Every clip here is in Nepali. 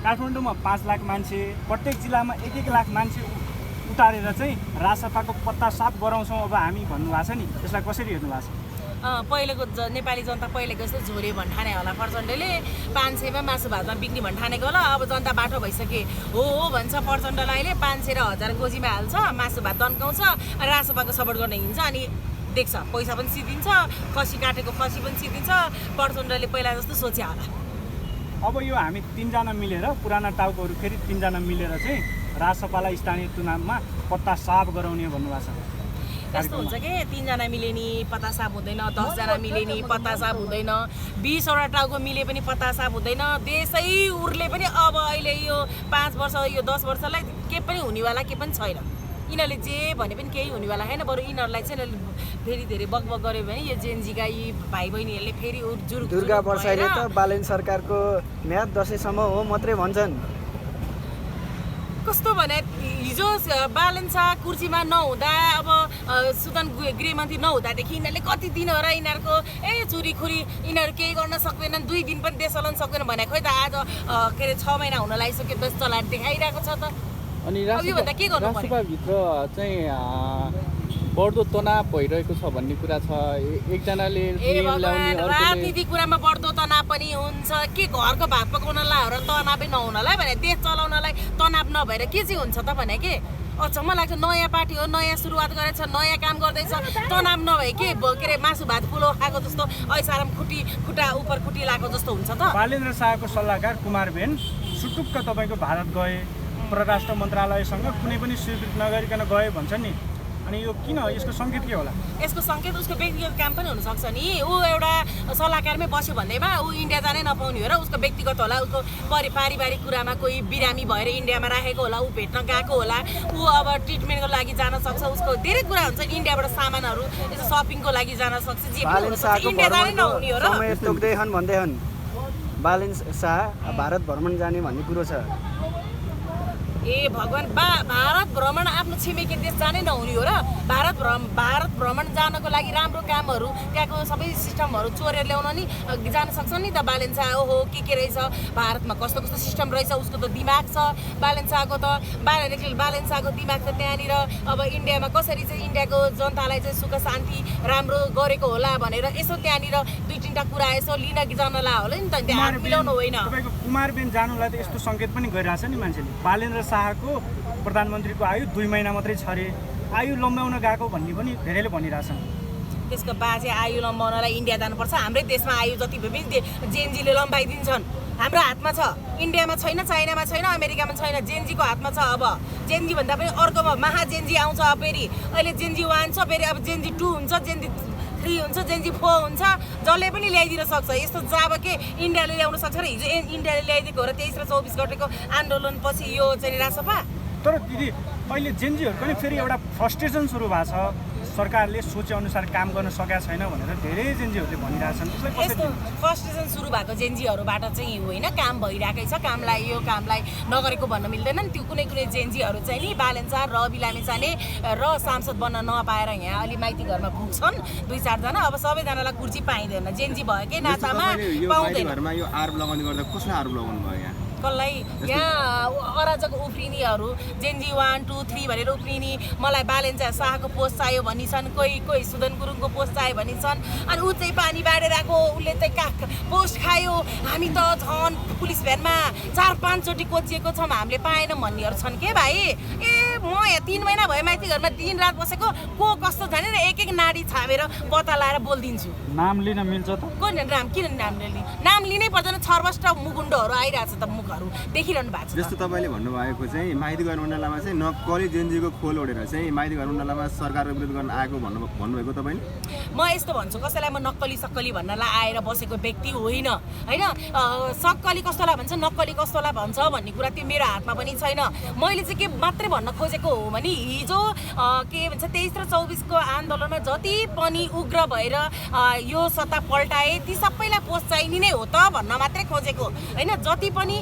काठमाडौँमा 5 लाख मान्छे, प्रत्येक जिल्लामा 1-1 लाख मान्छे उतारेर चाहिँ राजसभाको पत्ता साफ गराउँछौँ अब हामी भन्नुभएको छ नि, यसलाई कसरी हेर्नु भएको छ? पहिलेको नेपाली जनता पहिलेको जस्तो झोले भन्ठाने होला प्रचण्डले, 500 मा मासु भातमा बिक्री भन्ठानेको होला। अब जनता बाठो भइसके हो भन्छ प्रचण्डलाई, 500 र 1000 गोजीमा हाल्छ, मासु भात तन्काउँछ, राजसभाको सपोर्ट गर्न हिँड्छ। अनि देख्छ पैसा पनि सिद्धिन्छ, खसी काटेको खसी पनि सिद्धिन्छ। प्रचण्डले पहिला जस्तो सोचे होला। अब यो हामी 3 जना मिलेर, पुराना टाउकोहरू फेरि 3 जना मिलेर चाहिँ राजसभालाई स्थानीय चुनावमा पत्ता साफ गराउने भन्नुभएको छ। यस्तो हुन्छ कि 3 जना मिले नि पत्ता साफ हुँदैन, 10 जना मिले नि पत्ता साफ हुँदैन, 20 वटा टाउको मिले पनि पत्ता साफ हुँदैन। देशै उर्ले पनि अब अहिले यो 5 वर्ष यो 10 वर्षलाई के पनि हुनेवाला के पनि छैन। यिनीहरूले जे भने पनि केही हुनेवाला छैन। बरु यिनीहरूलाई चाहिँ फेरि धेरै बकबक गऱ्यो भने यो जेएनजीका यी भाइ बहिनीहरूले फेरि दुर्गा बर्साइले त बालेन सरकारको म्याद दशैँसम्म हो मात्रै भन्छन्। कस्तो भने हिजो बालेन शाह कुर्सीमा नहुँदा, अब सुदन गृहमन्त्री नहुँदादेखि यिनीहरूले कति दिन हो र यिनीहरूको चुरीखुरी यिनीहरू केही गर्न सक्दैनन्, 2 दिन पनि देश चलाउन सक्दैन भने खोइ त आज के अरे 6 महिना हुन लागिसक्यो देश चलाएर देखाइरहेको छ त। अनि राजसभाभित्र चाहिँ बढ्दो तनाव भइरहेको छ भन्ने कुरा छ। एकजनाले राजनीतिक कुरामा बढ्दो तनाव पनि हुन्छ के घरको भात पकाउनलाई र तनावै नहुनलाई भने देश चलाउनलाई तनाव नभएर के चाहिँ हुन्छ त भने के अचम्म लाग्छ। नयाँ पार्टी हो, नयाँ सुरुवात गरेछ, नयाँ काम गर्दैछ, तनाव नभए के अरे मासु भात फुलो खाएको जस्तो ऐसाराम खुट्टा उपर खुट्टी लागेको जस्तो हुन्छ त। बालेन्द्र शाहको सल्लाहकार कुमारबेन सुटुक्क तपाईँको भारत गए, परराष्ट्र मन्त्रालयसँग कुनै पनि स्वीकृति नगरिकन गए भन्छ नि। अनि यो किन, यसको सङ्केत के होला? यसको सङ्केत उसको व्यक्तिगत काम पनि हुनसक्छ नि। ऊ एउटा सल्लाहकारमै बस्यो भन्दैमा ऊ इन्डिया जानै नपाउने हो र उसको व्यक्तिगत होला, उसको पारिवारिक कुरामा कोही बिरामी भएर इन्डियामा राखेको होला, ऊ भेट्न गएको होला, ऊ अब ट्रिटमेन्टको लागि जान सक्छ। उसको धेरै कुरा हुन्छ, इन्डियाबाट सामानहरू यसो सपिङको लागि जान सक्छ, जे पनि हुनसक्छ। इन्डिया जानै नहुने हो र तोक्दैछन् भन्दैछन् बालेन शाह भारत भ्रमण जाने भन्ने कुरो छ। ए भगवान्, भारत भ्रमण आफ्नो छिमेकी देश जानै नहुने हो र। भारत भ्रमण जानको लागि राम्रो कामहरू त्यहाँको सबै सिस्टमहरू चोरेर ल्याउन नि जान सक्छ नि त बालेन शाह। ओहो के रहेछ भारतमा, कस्तो कस्तो सिस्टम रहेछ, उसको त दिमाग छ बालेन शाहको त। बालेन शाहको दिमाग त त्यहाँनिर अब इन्डियामा कसरी चाहिँ इन्डियाको जनतालाई चाहिँ सुख शान्ति राम्रो गरेको होला भनेर यसो त्यहाँनिर 2-3टा कुरा यसो लिन जानला होला नि त, त्यहाँ मिलाउनु होइन। तपाईँको कुमारबेन जानुलाई त यस्तो सङ्केत पनि गरिरहेछ नि मान्छेले। बालेन्द्र शाहको प्रधानमन्त्रीको आयु 2 महिना मात्रै छ अरे, आयु लम्ब्याउन गएको भन्ने पनि धेरैले भनिरहेछन्। त्यसको बाजे आयु लम्बाउनलाई इन्डिया जानुपर्छ। हाम्रै देशमा आयु जति भए पनि जेएनजीले लम्बाइदिन्छन्। हाम्रो हातमा छ, इन्डियामा छैन, चाइनामा छैन, अमेरिकामा छैन, जेएनजीको हातमा छ। अब जेएनजी भन्दा पनि अर्कोमा महाजेएनजी आउँछ। फेरि अहिले जेएनजी 1 छ, फेरि अब जेएनजी 2 हुन्छ, जेएनजी 3 हुन्छ, जेएनजी 4 हुन्छ। जसले पनि ल्याइदिन सक्छ। यस्तो जब के इन्डियाले ल्याउन सक्छ र हिजो इन्डियाले ल्याइदिएको हो र 23 र 24 गतेको आन्दोलनपछि यो चाहिँ राजसभा। तर दिदी अहिले जेएनजीहरूको नि फेरि एउटा फ्रस्ट्रेसन सुरु भएको छ, सरकारले सोचेअनुसार काम गर्न सकेका छैन भनेर धेरै जेएनजीहरूले भनिरहेछन्। यस्तो फ्रस्ट्रेसन सुरु भएको जेएनजीहरूबाट चाहिँ होइन, काम भइरहेकै छ। यो कामलाई नगरेको भन्न मिल्दैन नि। त्यो कुनै जेएनजीहरू चाहिँ नि बालेन शाह र बिलामी र सांसद बन्न नपाएर यहाँ अलि माइती घरमा पुग्छन् 2-4 जना। अब सबैजनालाई कुर्सी पाइँदैन, जेएनजी भएकै नातामा पाउँदैन। यो आरोप लगाउने गर्दा कसलाई आरोप लगाउनु भयो यहाँ? कसलाई यहाँ अराजक उफ्रिनेहरू जेएनजी 1, 2, 3 भनेर उफ्रिने। मलाई बालेन शाहको पोस्ट चाहियो भनिन्छन्, कोही सुदन गुरुङको पोस्ट चाहियो भनिन्छन्। अनि ऊ चाहिँ पानी बाँडेर आएको, उसले चाहिँ पोस्ट खायो, हामी त झन् पुलिस भ्यानमा 4-5 चोटि कोचिएको छौँ, हामीले पाएनौँ भन्नेहरू छन् के भाइ। म यहाँ 3 महिना भयो माइती घरमा दिन रात बसेको, को कस्तो छैन र एक नाडी छामेर पत्ता लाएर बोलिदिन्छु। नाम लिन मिल्छ त? किन नाम लिने? नाम लिनै पर्दैन। छर्वष्ट मुगुण्डहरू आइरहेको छ त, मुखहरू देखिरहनु भएको छ। जस्तो तपाईँले भन्नुभएको चाहिँ माइती घर मण्डलामा चाहिँ नक्कली जेएनजीको खोल ओढेर चाहिँ माइती घर मण्डलामा सरकारको विरोध गर्न आएको भन्नुभएको तपाईँले। म यस्तो भन्छु, कसैलाई म नक्कली सक्कली भन्नलाई आएर बसेको व्यक्ति होइन होइन। सक्कली कस्तोलाई भन्छ, नक्कली कस्तोलाई भन्छ भन्ने कुरा त्यो मेरो हातमा पनि छैन। मैले चाहिँ के मात्रै भन्न खोजेको खोजेको हो भने हिजो के भन्छ 23 र 24 को आन्दोलनमा जति पनि उग्र भएर यो सत्ता पल्टाए ती सबैलाई पोस्ट चाहिने नै हो त भन्न मात्रै खोजेको होइन। जति पनि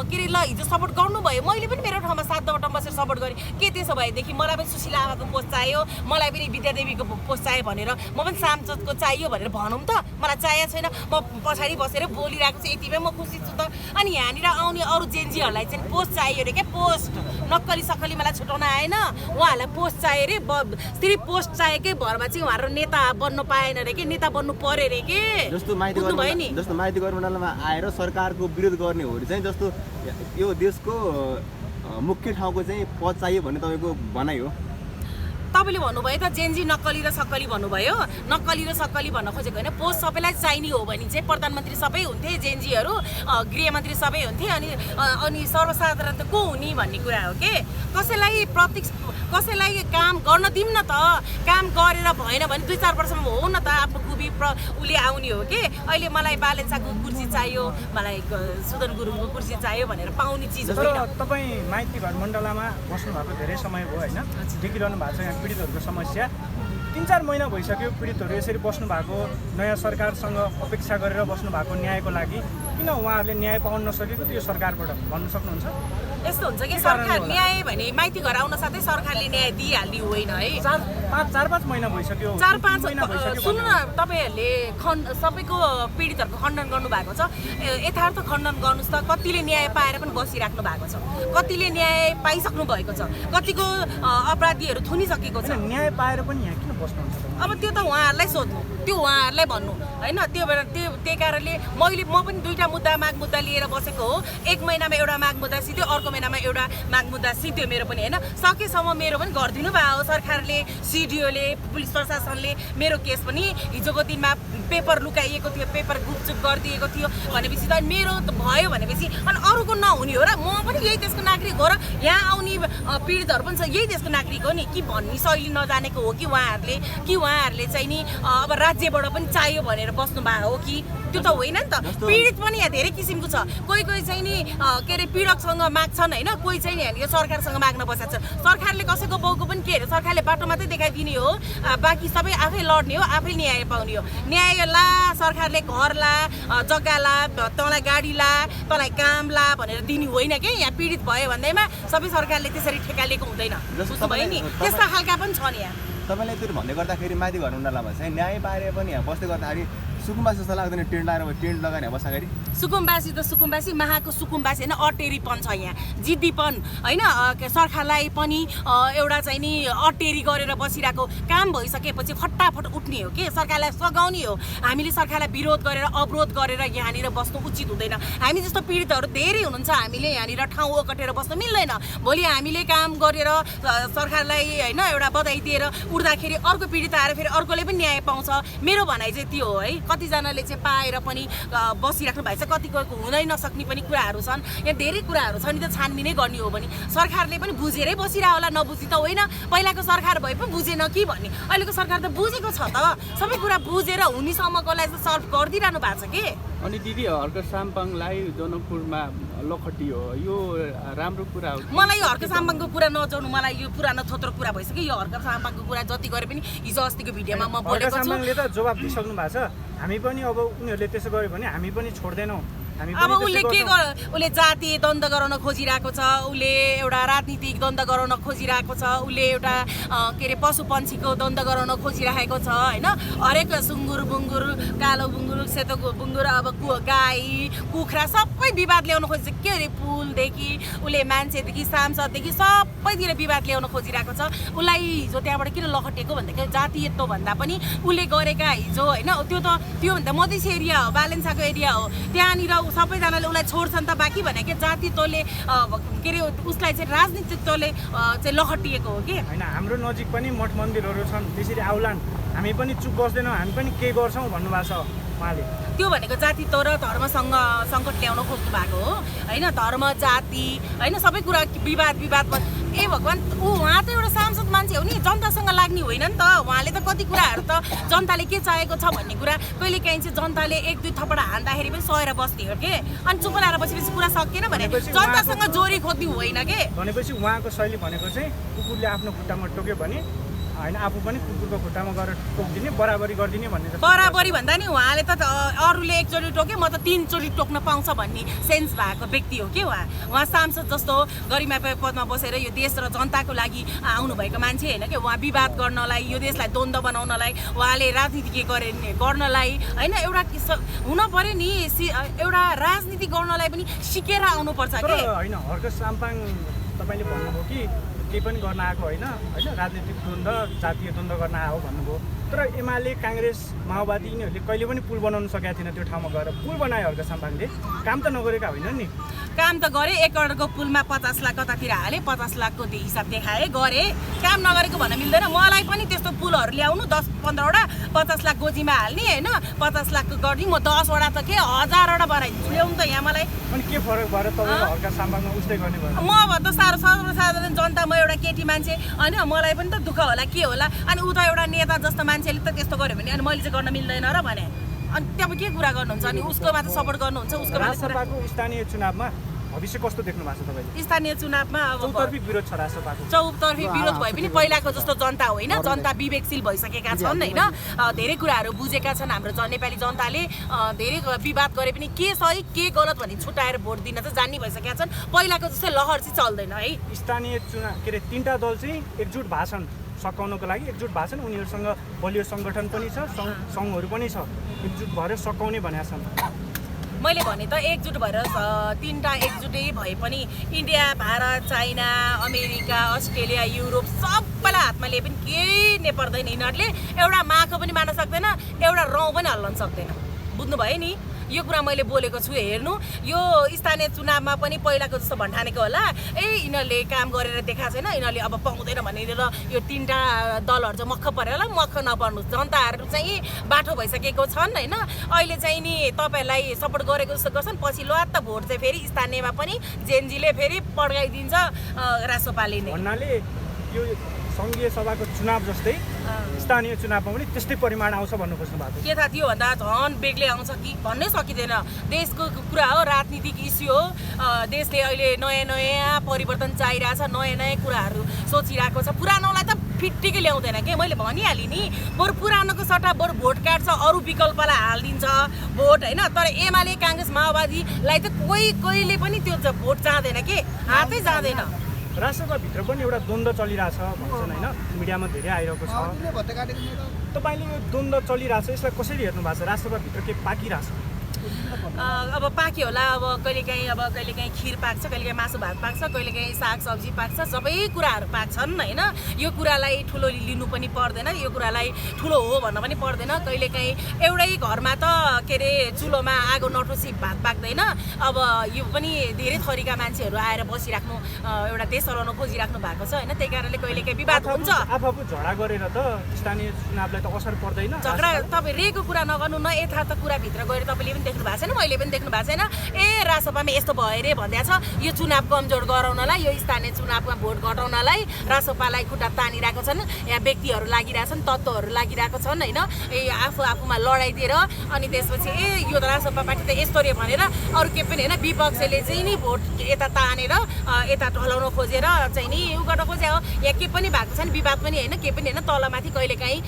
के अरे ल हिजो सपोर्ट गर्नुभयो, मैले पनि मेरो ठाउँमा 7 ठाउँमा बसेर सपोर्ट गरेँ। के त्यसो भएदेखि मलाई पनि सुशीला आमाको पोस्ट चाहियो, मलाई पनि विद्यादेवीको पोस्ट चाहियो भनेर म पनि सांसदको चाहियो भनेर भनौँ त? मलाई चाहिएको छैन, म पछाडि बसेर बोलिरहेको छु, यतिमै म खुसी छु त। अनि यहाँनिर आउने अरू जेन्जीहरूलाई चाहिँ पोस्ट चाहियो अरे क्या, पोस्ट नक्कली सक्कली मलाई छुटाउन आएन, उहाँहरूलाई पोस्ट चाहियो अरे। सिर्फ पोस्ट चाहिएकै भरमा चाहिँ उहाँहरू नेता बन्नु पाएन अरे कि, नेता बन्नु पर्यो अरे कि। जस्तो माइती गठबन्धनमा आएर सरकारको विरोध गर्ने हो चाहिँ, जस्तो यो देशको मुख्य ठाउँको चाहिँ पद चाहियो भन्ने तपाईँको भनाइ हो। तपाईँले भन्नुभयो त जेन्जी नक्कली र सक्कली भन्नुभयो। नक्कली र सक्कली भन्न खोजेको होइन, पोस्ट सबैलाई चाहिने हो भने चाहिँ प्रधानमन्त्री सबै हुन्थे, जेन्जीहरू गृहमन्त्री सबै हुन्थे, अनि सर्वसाधारण त को हुने भन्ने कुरा हो के। कसैलाई काम गर्न दिउँ न त, काम गरेर भएन भने 2-4 वर्षमा हो न त आफ्नो खुबी उसले आउने हो कि। अहिले मलाई बालेन्साको कुर्सी चाहियो, मलाई सुदन गुरुङको कुर्सी चाहियो भनेर पाउने चिज हो। तर तपाईँ माइती घरमण्डलामा बस्नुभएको धेरै समय भयो होइन, देखिरहनु भएको छ यहाँ पीडितहरूको समस्या। 3-4 महिना भइसक्यो पीडितहरू यसरी बस्नु भएको, नयाँ सरकारसँग अपेक्षा गरेर बस्नु भएको न्यायको लागि। किन उहाँहरूले न्याय पाउन नसकेको त्यो सरकारबाट भन्न सक्नुहुन्छ? यस्तो हुन्छ कि सरकार न्याय भने माइती घर आउन साथै सरकारले न्याय दिइहाल्ने होइन है। 4-5 महिना भइसक्यो। 4-5 सुन्नु न, तपाईँहरूले सबैको पीडितहरूको खण्डन गर्नुभएको छ, यथार्थ खण्डन गर्नुहोस् त। कतिले न्याय पाएर पनि बसिराख्नु भएको छ, कतिले न्याय पाइसक्नु भएको छ, कतिको अपराधीहरू थुनिसकेको छ। न्याय पाएर पनि यहाँ किन बस्नुहुन्छ? अब त्यो त उहाँहरूलाई सोध्नु, त्यो उहाँहरूलाई भन्नु होइन। त्यही कारणले म पनि 2टा माग मुद्दा लिएर बसेको हो। 1 महिनामा एउटा माग मुद्दा सिध्यो, अर्को महिनामा एउटा माग मुद्दा सिध्यो मेरो पनि होइन। सकेसम्म मेरो पनि गरिदिनु भयो सरकारले, सिडिओले, पुलिस प्रशासनले। मेरो केस पनि हिजोको दिनमा पेपर लुकाइएको थियो, पेपर गुपचुप गरिदिएको थियो भनेपछि त मेरो भयो भनेपछि अनि अरूको नहुने हो र। म पनि यही देशको नागरिक हो र यहाँ आउने पीडितहरू पनि यही देशको नागरिक हो नि। कि भन्ने शैली नजानेको हो कि उहाँहरूले चाहिँ नि अब राज्यबाट पनि चाहियो भनेर बस्नु भएको हो कि? त्यो त होइन नि त। पीडित पनि यहाँ धेरै किसिमको छ। कोही चाहिँ नि के अरे पीडकसँग माग्छन् होइन, कोही चाहिँ यहाँनिर सरकारसँग माग्न बसेको छ। सरकारले कसैको बाउको पनि के अरे, सरकारले बाटो मात्रै देखाइदिने हो, बाँकी सबै आफै लड्ने हो, आफै न्याय पाउने हो। न्याय ला, सरकारले घर ला, जग्गा ला, तँलाई गाडी ला, तँलाई काम ला भनेर दिने होइन क्या। यहाँ पीडित भयो भन्दैमा सबै सरकारले त्यसरी ठेक्का लिएको हुँदैन, बुझ्नु भयो नि। त्यस्ता खालका पनि छन् यहाँ। तपाईँले त्यो भन्दै गर्दाखेरि माइती घरमण्डलामा चाहिँ न्याय पाएर पनि यहाँ बस्दै गर्दाखेरि सुकुम्बासी जस्तो लाग्दैन? टेन्ट लगाएर बस्दाखेरि सुकुम्बासी त सुकुम्बासी, महाको सुकुम्बासी होइन, अटेरीपन छ यहाँ, जिद्दीपन होइन। सरकारलाई पनि एउटा चाहिँ नि अटेरी गरेर बसिरहेको, काम भइसकेपछि फटाफट उठ्ने हो कि, सरकारलाई सघाउने हो। हामीले सरकारलाई विरोध गरेर अवरोध गरेर यहाँनिर बस्नु उचित हुँदैन। हामी जस्तो पीडितहरू धेरै हुनुहुन्छ, हामीले यहाँनिर ठाउँ ओगटेर बस्नु मिल्दैन। भोलि हामीले काम गरेर सरकारलाई होइन एउटा बधाई दिएर उठ्दाखेरि अर्को पीडित आएर फेरि अर्कोले पनि न्याय पाउँछ। मेरो भनाइ चाहिँ त्यो हो है। कतिजनाले चाहिँ पाएर पनि बसिराख्नु भएको छ, कतिको हुनै नसक्ने पनि कुराहरू छन्। यहाँ धेरै कुराहरू छ नि त, छानबिनै गर्ने हो भने सरकारले पनि बुझेरै बसिरह होला, नबुझी त होइन। पहिलाको सरकार भए पनि बुझेन कि भन्ने, अहिलेको सरकार त बुझेको छ त, सबै कुरा बुझेर हुनेसम्मकोलाई चाहिँ सल्भ गरिदिइरहनु भएको छ कि। अनि दिदी, हर्क साम्पाङलाई जनकपुरमा लखटियो, यो राम्रो कुरा हो? मलाई यो हर्क साम्पाङको कुरा नजाउनु, मलाई यो पुरानो थोत्रो कुरा भइसक्यो। यो हर्क साम्पाङको कुरा जति गरे पनि हिजो अस्तिको भिडियोमा म बोलेको छु। साम्पाङले त जवाब दिइसक्नु भएको छ। हामी पनि अब उनीहरूले त्यसो गर्यो भने हामी पनि छोड्दैनौँ। अब उसले के उसले जातीय द्वन्द्व गराउन खोजिरहेको छ, उसले एउटा राजनीतिक द्वन्द्व गराउन खोजिरहेको छ, उसले एउटा के अरे पशु पन्छीको द्वन्द्व गराउन खोजिरहेको छ होइन। हरेक सुँगुर बुङ्गुर, कालो बुङ्गुर, सेतो बुङ्गुर, अब गाई कुखुरा सबै विवाद ल्याउन खोजिन्छ। के अरे पुलदेखि उसले मान्छेदेखि सांसददेखि सबैतिर विवाद ल्याउन खोजिरहेको छ। उसलाई हिजो त्यहाँबाट किन लखटिएको भन्दाखेरि जातीयत्व भन्दा पनि उसले गरेका हिजो होइन, त्योभन्दा मधेसी एरिया हो, बालेन्साको एरिया हो, त्यहाँनिर सबैजनाले उसलाई छोड्छन् त। बाँकी भनेको जातित्वले के अरे उसलाई चाहिँ राजनीतित्वले चाहिँ लखटिएको हो कि होइन। हाम्रो नजिक पनि मठ मन्दिरहरू छन्, त्यसरी आउलान्, हामी पनि चुप बस्दैनौँ, हामी पनि केही गर्छौँ भन्नुभएको छ उहाँले। त्यो भनेको जातित्व र धर्मसँग सङ्कट ल्याउन खोज्नु भएको हो होइन। धर्म, जाति होइन, सबै कुरा विवाद ए भगवान् उहाँ त एउटा सांसद मान्छे हो नि, जनतासँग लाग्ने होइन नि त। उहाँले त कति कुराहरू त जनताले के चाहेको छ भन्ने कुरा कहिलेकाहीँ चाहिँ जनताले एक दुई थपडा हान्दाखेरि पनि सहेर बस्थे हो के, अनि चुप लाएर बसेपछि कुरा सकिएन भने जनतासँग जोरी खोज्ने होइन के। भनेपछि उहाँको शैली भनेको चाहिँ कुकुरले आफ्नो खुट्टामा टोक्यो भने होइन आफू पनि कुकुरको खुट्टामा गएर टोकिदिने, बराबरी गरिदिने भन्ने जस्तो। बराबरी भन्दा नि उहाँले त अरूले एकचोटि टोक्यो म त 3 चोटि टोक्न पाउँछ भन्ने सेन्स भएको व्यक्ति हो कि उहाँ सांसद जस्तो गरिमा पदमा बसेर यो देश र जनताको लागि आउनुभएको मान्छे होइन कि। उहाँ विवाद गर्नलाई, यो देशलाई द्वन्द्व बनाउनलाई, उहाँले राजनीति गर्नलाई होइन एउटा हुन पर्यो नि, एउटा राजनीति गर्नलाई पनि सिकेर आउनुपर्छ तर कि। होइन हर्क साम्पाङ तपाईँले भन्नुभयो कि केही पनि गर्न आएको होइन, राजनीतिक द्वन्द्व जातीय द्वन्द्व गर्न आयो भन्नुभयो। तर एमाले काङ्ग्रेस माओवादी यिनीहरूले कहिले पनि पुल बनाउन सकेका थिएन, त्यो ठाउँमा गएर पुल बनायो हर्क साम्पाङले, काम त नगरेका होइन नि। काम त गरे, 1 करोडको पुलमा 50 लाख कतातिर हाले, 50 लाखको हिसाब देखाए गरे, काम नगरेको भन्न मिल्दैन। मलाई पनि त्यस्तो पुलहरू ल्याउनु 10-15 वटा 50 लाख गोजीमा हाल्ने होइन, 50 लाखको गर्ने, म 10 वटा त के 1000 वटा बनाइदिन्छु, ल्याउनु त यहाँ मलाई। अनि के फरक भएर तपाईँ हर्क साम्पाङमा उस्तै गर्ने भयो? म भन्दा सर्वसाधारण जनता, म एउटा केटी मान्छे होइन, मलाई पनि त दुःख होला के होला, अनि उता एउटा नेता जस्तो मान्छेले त त्यस्तो गर्यो भने अनि मैले चाहिँ गर्न मिल्दैन र भने, अनि त्यहाँ के कुरा गर्नुहुन्छ? अनि उसको मात्र सपोर्ट गर्नुहुन्छ, उसको राजसभाको स्थानीय चुनावमा भविष्य कस्तो देख्नु भएको छ तपाईँले? स्थानीय चुनावमा अब चौतर्फी विरोध छ राजसभाको। चौतर्फी विरोध भए पनि पहिलाको जस्तो जनता होइन, जनता विवेकशील भइसकेका छन् होइन, धेरै कुराहरू बुझेका छन्। हाम्रो नेपाली जनताले धेरै विवाद गरे पनि के सही के गलत भन्ने छुट्याएर भोट दिन चाहिँ जान्ने भइसकेका छन्। पहिलाको जस्तो लहर चाहिँ चल्दैन है। स्थानीय चुनाव के अरे 3टा दल चाहिँ एकजुट भाषण सकाउनको लागि एकजुट भाषण, उनीहरूसँग बलियो सङ्गठन पनि छ, सङ्घहरू पनि छ, एकजुट भएर सकाउने भनेका छन्। मैले भने त एकजुट भएर 3टा एकजुटै भए पनि India, Bharat, China, America, Australia, Europe सबैलाई हातमा लिए पनि केही नै पर्दैन। यिनीहरूले एउटा माखो पनि मार्न सक्दैन, एउटा रौँ पनि हल्लाउन सक्दैन। बुझ्नुभयो नि? यो कुरा मैले बोलेको छु। हेर्नु, यो स्थानीय चुनावमा पनि पहिलाको जस्तो भन्ठानेको होला, यिनीहरूले काम गरेर देखाएको छैन, यिनीहरूले अब पाउँदैन भनेर यो 3टा दलहरू चाहिँ मक्ख परेर होला। मक्ख नपर्नुहोस्, जनताहरू चाहिँ बाठो भइसकेको छन् होइन। अहिले चाहिँ नि तपाईँहरूलाई सपोर्ट गरेको जस्तो गर्छन्, पछि लुवात्त भोट चाहिँ फेरि स्थानीयमा पनि जेनजीले फेरि पड्काइदिन्छ रासोपाले नै। भन्नाले यो सङ्घीय सभाको चुनाव जस्तै स्थानीय चुनावमा पनि त्यस्तै परिमाण आउँछ भन्नु खोज्नु भएको? के थाहा, त्योभन्दा झन् बेग्लै आउँछ कि भन्नै सकिँदैन। देशको कुरा हो, राजनीतिक इस्यु हो, देशले अहिले नयाँ नयाँ परिवर्तन चाहिरहेछ, नयाँ नयाँ कुराहरू सोचिरहेको छ। पुरानोलाई त फिट्टिकै ल्याउँदैन के, मैले भनिहालेँ नि। बरु पुरानोको सट्टा बरु भोट काट्छ, अरू विकल्पलाई हालिदिन्छ भोट होइन। तर एमाले, काङ्ग्रेस, माओवादीलाई त कहिले पनि त्यो भोट जाँदैन के, हातै जाँदैन। राजसभाभित्र पनि एउटा द्वन्द्व चलिरहेछ भन्छन् होइन, मिडियामा धेरै आइरहेको छ। तपाईँले यो द्वन्द्व चलिरहेछ, यसलाई कसरी हेर्नु भएको छ? राजसभाभित्र के पाकिरहेछ? अब पाक्यो होला, अब कहिलेकाहीँ खिर पाक्छ, कहिलेकाहीँ मासु भात पाक्छ, कहिलेकाहीँ साग सब्जी पाक्छ, सबै कुराहरू पाक्छन् होइन। यो कुरालाई ठुलो लिनु पनि पर्दैन, यो कुरालाई ठुलो हो भन्न पनि पर्दैन। कहिलेकाहीँ एउटै घरमा त के अरे चुलोमा आगो नठोसी भात पाक्दैन। अब यो पनि धेरै थरीका मान्छेहरू आएर बसिराख्नु, एउटा देश चलाउन खोजिराख्नु भएको छ होइन, त्यही कारणले कहिलेकाहीँ विवाद हुन्छ। आफू झगडा गरेर त स्थानीय चुनावलाई त असर पर्दैन। झगडा तपाईँ रेको कुरा नगर्नु न, यथार्थ कुराभित्र गएर तपाईँले पनि देख्नु भएको छैन, मैले पनि देख्नु भएको छैन। राजसभामा यस्तो भयो अरे भन्दैछ, यो चुनाव कमजोर गराउनलाई, यो स्थानीय चुनावमा भोट घटाउनलाई राजसभालाई खुट्टा तानिरहेको छन्। यहाँ व्यक्तिहरू लागिरहेछन्, तत्त्वहरू लागिरहेको छन् होइन। आफूमा लडाइदिएर अनि त्यसपछि यो राजसभा पार्टी त यस्तो रे भनेर अरू के पनि होइन, विपक्षले चाहिँ नि भोट यता तानेर यता ढलाउन खोजेर चाहिँ नि उ गर्न खोजे हो। यहाँ के पनि भएको छ नि, विवाद पनि होइन, के पनि होइन, तलमाथि कहिलेकाहीँ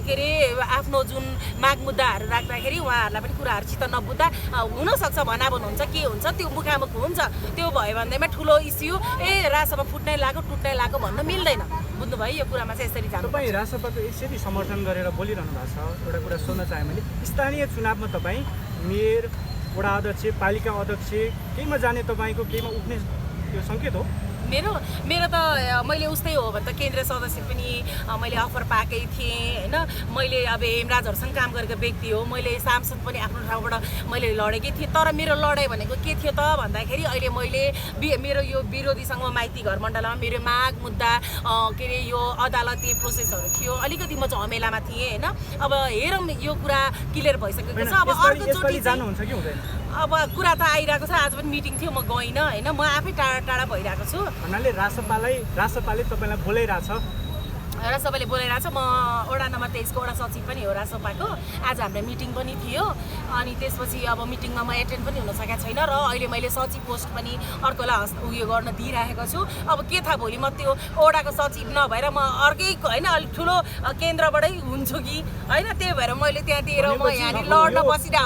के अरे आफ्नो जुन माग मुद्दाहरू राख्दाखेरि उहाँहरूलाई पनि कुराहरू चित्त नबुझ्दा हुनसक्छ, भनाभन हुन्छ, के हुन्छ, त्यो मुखामुख हुन्छ। त्यो भयो भन्दैमा ठुलो इस्यु राजसभा फुट्नै लाग्यो टुट्नै लाग्यो भन्न मिल्दैन। बुझ्नुभयो? यो कुरामा चाहिँ यसरी जानु। तपाईँ राजसभाको यसरी समर्थन गरेर बोलिरहनु भएको छ। एउटा कुरा सोध्न चाहेँ मैले, स्थानीय चुनावमा तपाईँ मेयर, वडा अध्यक्ष, पालिका अध्यक्ष केहीमा जाने, तपाईँको केहीमा उठ्ने यो सङ्केत हो? मेरो त मैले उस्तै हो भने त केन्द्रीय सदस्य पनि मैले अफर पाएकै थिएँ होइन। मैले अब हेमराजहरूसँग काम गरेको व्यक्ति हो, मैले सांसद पनि आफ्नो ठाउँबाट मैले लडेकै थिएँ। तर मेरो लडाइँ भनेको के थियो त भन्दाखेरि अहिले मैले मेरो यो विरोधीसँग माइती घर मण्डलमा मेरो माग मुद्दा के अरे यो अदालती प्रोसेसहरू थियो, अलिकति म झमेलामा थिएँ होइन। अब हेरौँ यो कुरा क्लियर भइसकेको छ। अब अर्कोचोटि जानुहुन्छ कि हुँदैन? अब कुरा त आइरहेको छ। आज पनि मिटिङ थियो, म गइनँ होइन, म आफै टाढा टाढा भइरहेको छु। भन्नाले रासपाले तपाईँलाई बोलाइरहेछ। रासपाले बोलाइरहेछ। म वडा नम्बर 23 को वडा सचिव पनि हो रासपाको। आज हाम्रो मिटिङ पनि थियो अनि त्यसपछि अब मिटिङमा म एटेन्ड पनि हुन सकेको छैन र अहिले मैले सचिव पोस्ट पनि अर्कोलाई उयो गर्न दिइरहेको छु। अब के थाहा भोलि म त्यो वडाको सचिव नभएर म अर्कै होइन अलिक ठुलो केन्द्रबाटै हुन्छु कि होइन, त्यही भएर मैले त्यहाँ दिएर म यहाँ लड्न बसिरहेको